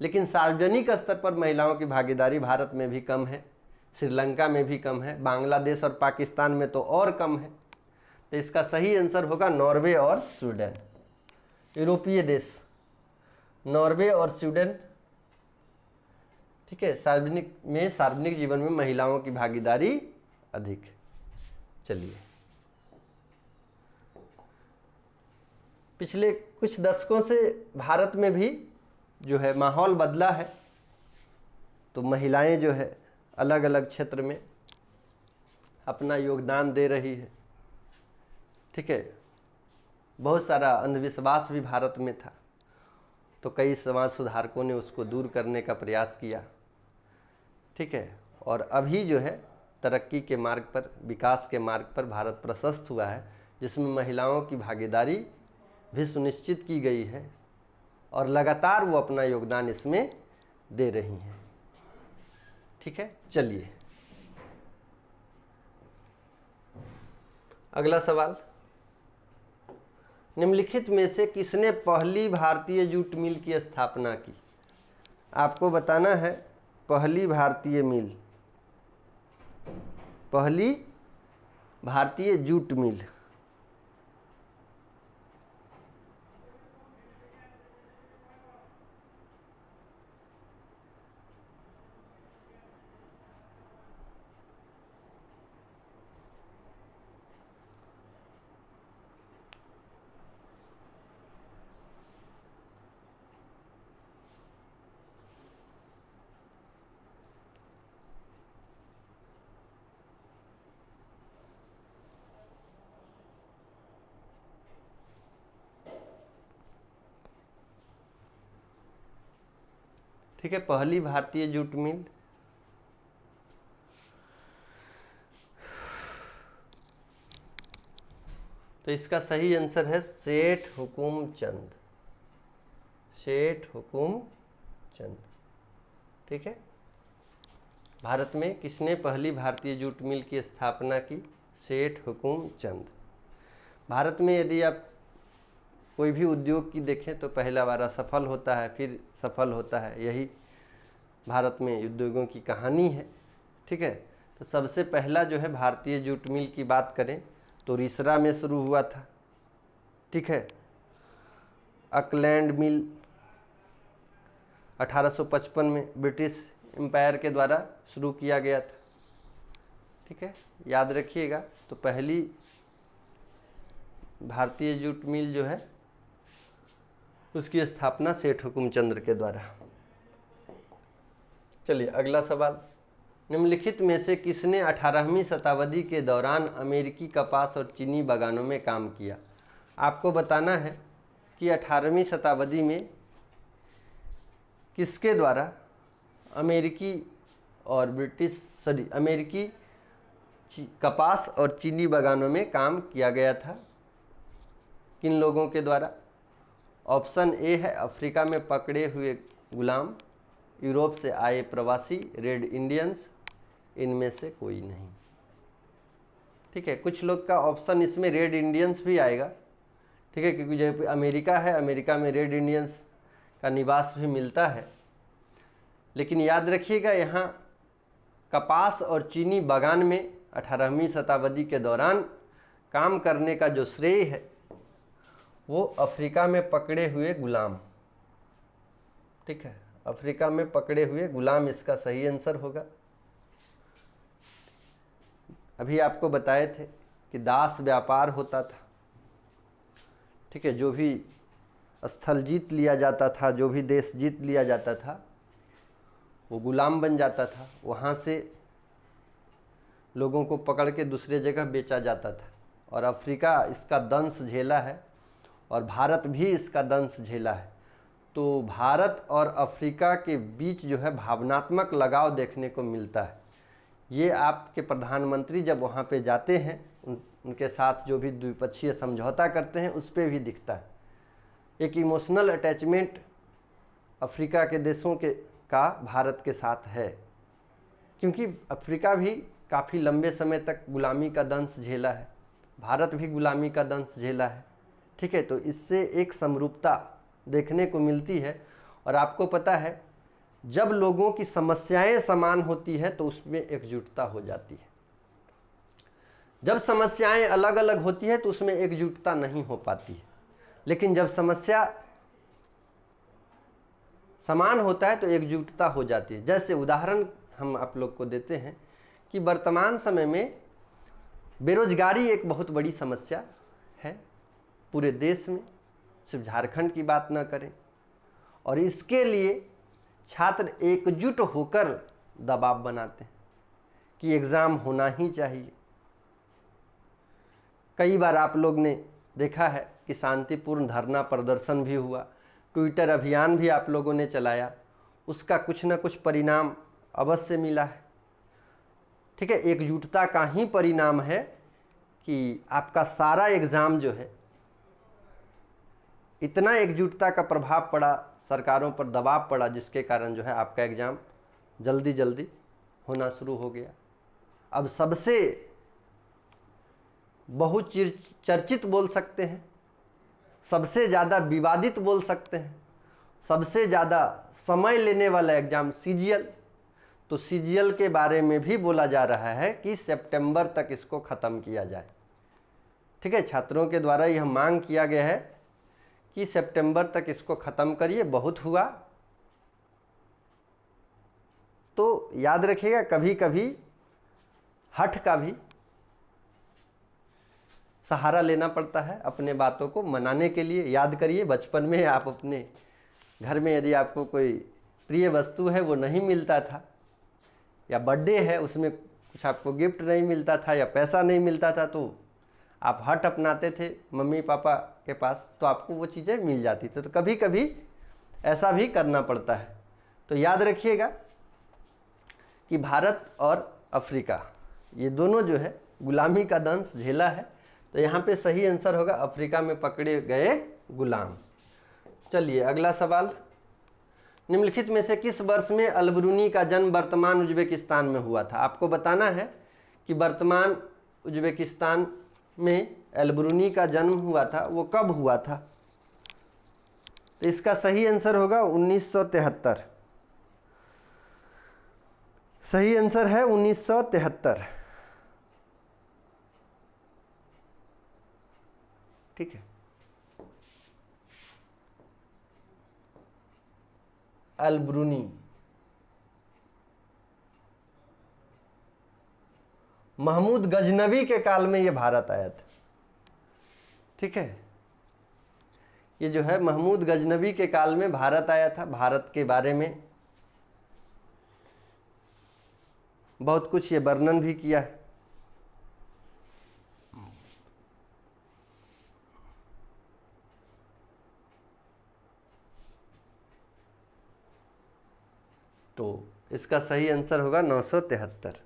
लेकिन सार्वजनिक स्तर पर महिलाओं की भागीदारी भारत में भी कम है, श्रीलंका में भी कम है, बांग्लादेश और पाकिस्तान में तो और कम है। तो इसका सही आंसर होगा नॉर्वे और स्वीडन। यूरोपीय देश नॉर्वे और स्वीडन, ठीक है, सार्वजनिक जीवन में महिलाओं की भागीदारी अधिक है। चलिए, पिछले कुछ दशकों से भारत में भी जो है माहौल बदला है। तो महिलाएं जो है अलग अलग क्षेत्र में अपना योगदान दे रही है। ठीक है, बहुत सारा अंधविश्वास भी भारत में था, तो कई समाज सुधारकों ने उसको दूर करने का प्रयास किया, ठीक है। और अभी जो है तरक्की के मार्ग पर, विकास के मार्ग पर भारत प्रशस्त हुआ है, जिसमें महिलाओं की भागीदारी भी सुनिश्चित की गई है और लगातार वो अपना योगदान इसमें दे रही हैं, ठीक है। चलिए अगला सवाल, निम्नलिखित में से किसने पहली भारतीय जूट मिल की स्थापना की? आपको बताना है पहली भारतीय मिल, पहली भारतीय जूट मिल। ठीक है, पहली भारतीय जूट मिल तो इसका सही आंसर है सेठ हुकुम चंद, सेठ हुकुम चंद, ठीक है। भारत में किसने पहली भारतीय जूट मिल की स्थापना की? सेठ हुकुम चंद। भारत में यदि आप कोई भी उद्योग की देखें तो पहला बार असफल होता है, फिर सफल होता है, यही भारत में उद्योगों की कहानी है, ठीक है। तो सबसे पहला जो है भारतीय जूट मिल की बात करें तो रिसरा में शुरू हुआ था, ठीक है। ऑकलैंड मिल 1855 में ब्रिटिश एम्पायर के द्वारा शुरू किया गया था, ठीक है, याद रखिएगा। तो पहली भारतीय जूट मिल जो है उसकी स्थापना सेठ हुकुमचंद के द्वारा। चलिए अगला सवाल, निम्नलिखित में से किसने 18वीं शताब्दी के दौरान अमेरिकी कपास और चीनी बागानों में काम किया? आपको बताना है कि 18वीं शताब्दी में किसके द्वारा अमेरिकी कपास और चीनी बागानों में काम किया गया था, किन लोगों के द्वारा? ऑप्शन ए है अफ्रीका में पकड़े हुए गुलाम, यूरोप से आए प्रवासी, रेड इंडियंस, इनमें से कोई नहीं, ठीक है। कुछ लोग का ऑप्शन इसमें रेड इंडियंस भी आएगा, ठीक है, क्योंकि जो अमेरिका है, अमेरिका में रेड इंडियंस का निवास भी मिलता है। लेकिन याद रखिएगा यहाँ कपास और चीनी बागान में 18वीं शताब्दी के दौरान काम करने का जो श्रेय है वो अफ्रीका में पकड़े हुए गुलाम, ठीक है, अफ्रीका में पकड़े हुए गुलाम इसका सही आंसर होगा। अभी आपको बताए थे कि दास व्यापार होता था, ठीक है, जो भी स्थल जीत लिया जाता था, जो भी देश जीत लिया जाता था वो गुलाम बन जाता था, वहाँ से लोगों को पकड़ के दूसरे जगह बेचा जाता था। और अफ्रीका इसका दंश झेला है और भारत भी इसका दंश झेला है। तो भारत और अफ्रीका के बीच जो है भावनात्मक लगाव देखने को मिलता है। ये आपके प्रधानमंत्री जब वहाँ पे जाते हैं उनके साथ जो भी द्विपक्षीय समझौता करते हैं उस पर भी दिखता है। एक इमोशनल अटैचमेंट अफ्रीका के देशों का भारत के साथ है, क्योंकि अफ्रीका भी काफ़ी लंबे समय तक गुलामी का दंश झेला है, भारत भी गुलामी का दंश झेला है, ठीक है। तो इससे एक समरूपता देखने को मिलती है। और आपको पता है जब लोगों की समस्याएं समान होती है तो उसमें एकजुटता हो जाती है, जब समस्याएं अलग अलग होती है तो उसमें एकजुटता नहीं हो पाती है। लेकिन जब समस्या समान होता है तो एकजुटता हो जाती है। जैसे उदाहरण हम आप लोग को देते हैं कि वर्तमान समय में बेरोजगारी एक बहुत बड़ी समस्या है पूरे देश में, सिर्फ झारखंड की बात ना करें। और इसके लिए छात्र एकजुट होकर दबाव बनाते हैं कि एग्ज़ाम होना ही चाहिए। कई बार आप लोग ने देखा है कि शांतिपूर्ण धरना प्रदर्शन भी हुआ, ट्विटर अभियान भी आप लोगों ने चलाया, उसका कुछ ना कुछ परिणाम अवश्य मिला है। ठीक है, एकजुटता का ही परिणाम है कि आपका सारा एग्ज़ाम जो है, इतना एकजुटता का प्रभाव पड़ा, सरकारों पर दबाव पड़ा, जिसके कारण जो है आपका एग्ज़ाम जल्दी जल्दी होना शुरू हो गया। अब सबसे बहुत चर्चित बोल सकते हैं, सबसे ज़्यादा विवादित बोल सकते हैं, सबसे ज़्यादा समय लेने वाला एग्ज़ाम सीजीएल, तो सीजीएल के बारे में भी बोला जा रहा है कि सितंबर तक इसको ख़त्म किया जाए। ठीक है, छात्रों के द्वारा यह मांग किया गया है कि सितंबर तक इसको ख़त्म करिए, बहुत हुआ। तो याद रखिएगा, कभी कभी हठ का भी सहारा लेना पड़ता है अपने बातों को मनाने के लिए। याद करिए, बचपन में आप अपने घर में यदि आपको कोई प्रिय वस्तु है वो नहीं मिलता था, या बर्थडे है उसमें कुछ आपको गिफ्ट नहीं मिलता था, या पैसा नहीं मिलता था, तो आप हट अपनाते थे मम्मी पापा के पास, तो आपको वो चीज़ें मिल जाती थी। तो कभी कभी ऐसा भी करना पड़ता है। तो याद रखिएगा कि भारत और अफ्रीका ये दोनों जो है गुलामी का दंश झेला है। तो यहाँ पे सही आंसर होगा अफ्रीका में पकड़े गए गुलाम। चलिए अगला सवाल, निम्नलिखित में से किस वर्ष में अलबरूनी का जन्म वर्तमान उज्बेकिस्तान में हुआ था? आपको बताना है कि वर्तमान उज्बेकिस्तान में अलबरूनी का जन्म हुआ था, वो कब हुआ था? तो इसका सही आंसर होगा 1973। सही आंसर है 1973। ठीक है, अलबरूनी महमूद गजनवी के काल में ये भारत आया था। ठीक है, ये जो है महमूद गजनवी के काल में भारत आया था। भारत के बारे में बहुत कुछ ये वर्णन भी किया है। तो इसका सही आंसर होगा 973।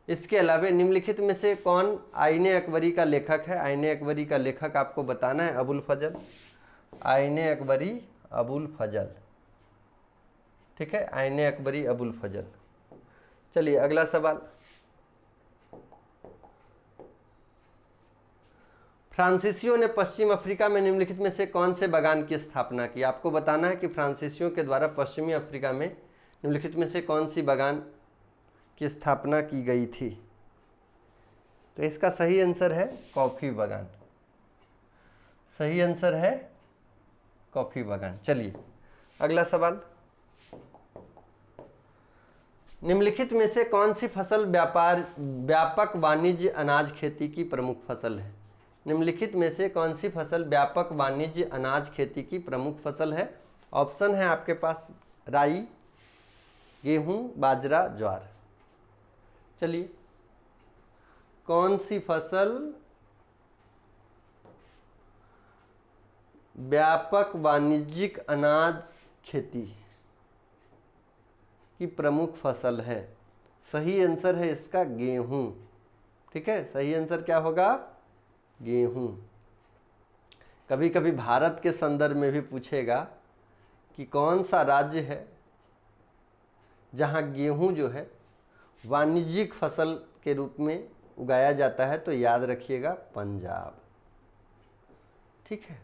इसके अलावा निम्नलिखित में से कौन आईने अकबरी का लेखक है? आईने अकबरी का लेखक आपको बताना है अबुल फजल। आईने अकबरी अबुल फजल। ठीक है, आईने अकबरी अबुल फजल। चलिए अगला सवाल, फ्रांसीसियों ने पश्चिम अफ्रीका में निम्नलिखित में से कौन से बागान की स्थापना की? आपको बताना है कि फ्रांसीसियों के द्वारा पश्चिमी अफ्रीका में निम्नलिखित में से कौन सी बागान की स्थापना की गई थी? तो इसका सही आंसर है कॉफी बागान। सही आंसर है कॉफी बागान। चलिए अगला सवाल, निम्नलिखित में से कौन सी फसल व्यापक वाणिज्य अनाज खेती की प्रमुख फसल है? निम्नलिखित में से कौन सी फसल व्यापक वाणिज्य अनाज खेती की प्रमुख फसल है? ऑप्शन है आपके पास राई, गेहूं, बाजरा, ज्वार। चलिए, कौन सी फसल व्यापक वाणिज्यिक अनाज खेती की प्रमुख फसल है? सही आंसर है इसका गेहूं। ठीक है, सही आंसर क्या होगा? गेहूं। कभी कभी भारत के संदर्भ में भी पूछेगा कि कौन सा राज्य है जहां गेहूं जो है वाणिज्यिक फसल के रूप में उगाया जाता है, तो याद रखिएगा पंजाब। ठीक है,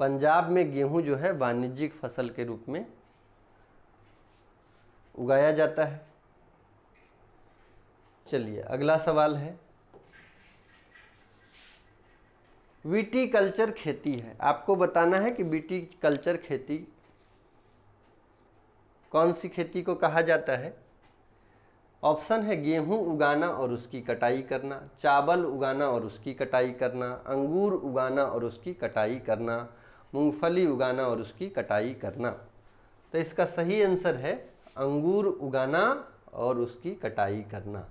पंजाब में गेहूं जो है वाणिज्यिक फसल के रूप में उगाया जाता है। चलिए अगला सवाल है, विटीकल्चर खेती है। आपको बताना है कि विटीकल्चर खेती कौन सी खेती को कहा जाता है? ऑप्शन है गेहूं उगाना और उसकी कटाई करना, चावल उगाना और उसकी कटाई करना, अंगूर उगाना और उसकी कटाई करना, मूंगफली उगाना और उसकी कटाई करना। तो इसका सही आंसर है अंगूर उगाना और उसकी कटाई करना।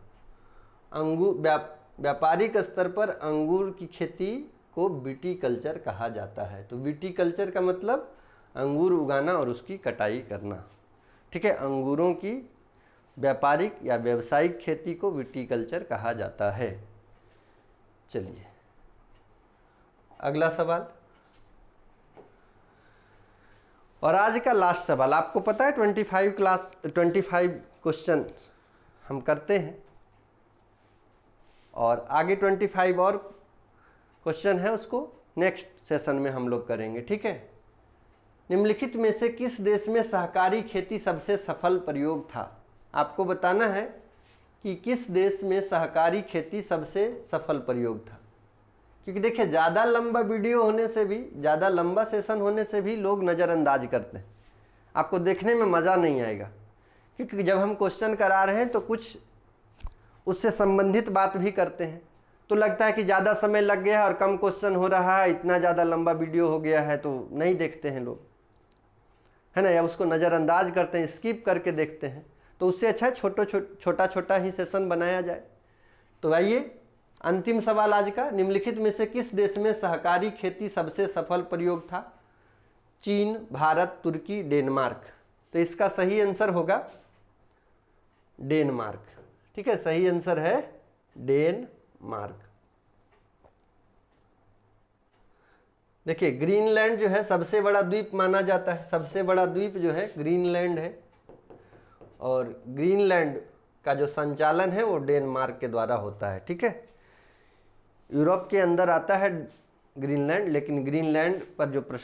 व्यापारिक स्तर पर अंगूर की खेती को विटीकल्चर कहा जाता है। तो विटीकल्चर का मतलब अंगूर उगाना और उसकी कटाई करना। ठीक है, अंगूरों की व्यापारिक या व्यावसायिक खेती को विटीकल्चर कहा जाता है। चलिए अगला सवाल, और आज का लास्ट सवाल। आपको पता है 25 क्वेश्चन हम करते हैं और आगे 25 और क्वेश्चन है, उसको नेक्स्ट सेशन में हम लोग करेंगे। ठीक है, निम्नलिखित में से किस देश में सहकारी खेती सबसे सफल प्रयोग था? आपको बताना है कि किस देश में सहकारी खेती सबसे सफल प्रयोग था। क्योंकि देखिए ज़्यादा लंबा वीडियो होने से भी, ज़्यादा लंबा सेशन होने से भी लोग नज़रअंदाज करते हैं, आपको देखने में मज़ा नहीं आएगा। क्योंकि जब हम क्वेश्चन करा रहे हैं तो कुछ उससे संबंधित बात भी करते हैं, तो लगता है कि ज़्यादा समय लग गया है और कम क्वेश्चन हो रहा है, इतना ज़्यादा लंबा वीडियो हो गया है, तो नहीं देखते हैं लोग, है ना, या उसको नज़रअंदाज करते हैं, स्किप करके देखते हैं। तो उससे अच्छा छोटा छोटा ही सेशन बनाया जाए। तो आइए अंतिम सवाल आज का, निम्नलिखित में से किस देश में सहकारी खेती सबसे सफल प्रयोग था? चीन, भारत, तुर्की, डेनमार्क। तो इसका सही आंसर होगा डेनमार्क। ठीक है, सही आंसर है डेनमार्क। देखिए ग्रीनलैंड जो है सबसे बड़ा द्वीप माना जाता है, सबसे बड़ा द्वीप जो है ग्रीनलैंड है, और ग्रीनलैंड का जो संचालन है वो डेनमार्क के द्वारा होता है। ठीक है, यूरोप के अंदर आता है ग्रीनलैंड, लेकिन ग्रीनलैंड पर जो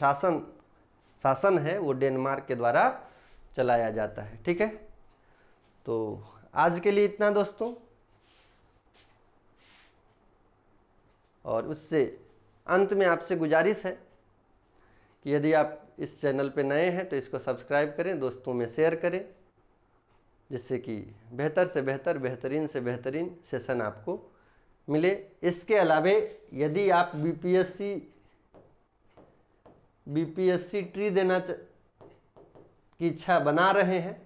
शासन है वो डेनमार्क के द्वारा चलाया जाता है। ठीक है, तो आज के लिए इतना दोस्तों, और उससे अंत में आपसे गुजारिश है कि यदि आप इस चैनल पे नए हैं तो इसको सब्सक्राइब करें, दोस्तों में शेयर करें, जिससे कि बेहतर से बेहतर, बेहतरीन से बेहतरीन सेशन आपको मिले। इसके अलावे यदि आप बीपीएससी ट्री देना की इच्छा बना रहे हैं,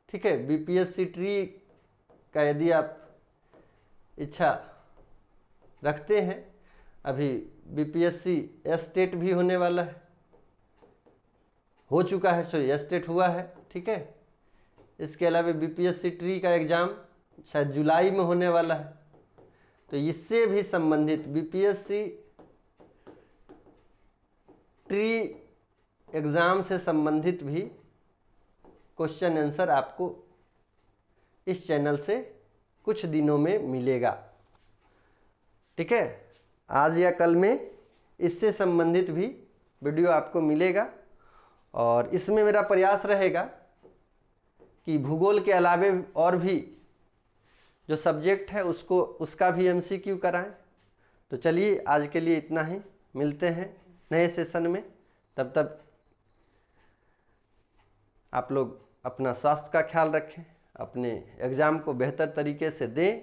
ठीक है, बीपीएससी ट्री का यदि आप इच्छा रखते हैं, अभी बीपीएससी एस्टेट भी होने वाला है, हो चुका है, सॉरी एस्टेट हुआ है। ठीक है, इसके अलावा बीपीएससी ट्री का एग्ज़ाम शायद जुलाई में होने वाला है। तो इससे भी संबंधित बीपीएससी ट्री एग्ज़ाम से संबंधित भी क्वेश्चन आंसर आपको इस चैनल से कुछ दिनों में मिलेगा। ठीक है, आज या कल में इससे संबंधित भी वीडियो आपको मिलेगा, और इसमें मेरा प्रयास रहेगा कि भूगोल के अलावे और भी जो सब्जेक्ट है उसका भी एमसीक्यू कराएं। तो चलिए आज के लिए इतना ही, मिलते हैं नए सेशन में। तब तक आप लोग अपना स्वास्थ्य का ख्याल रखें, अपने एग्ज़ाम को बेहतर तरीके से दें।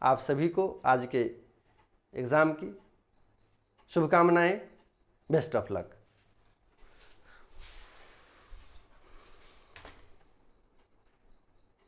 आप सभी को आज के एग्ज़ाम की शुभकामनाएं। Best of luck.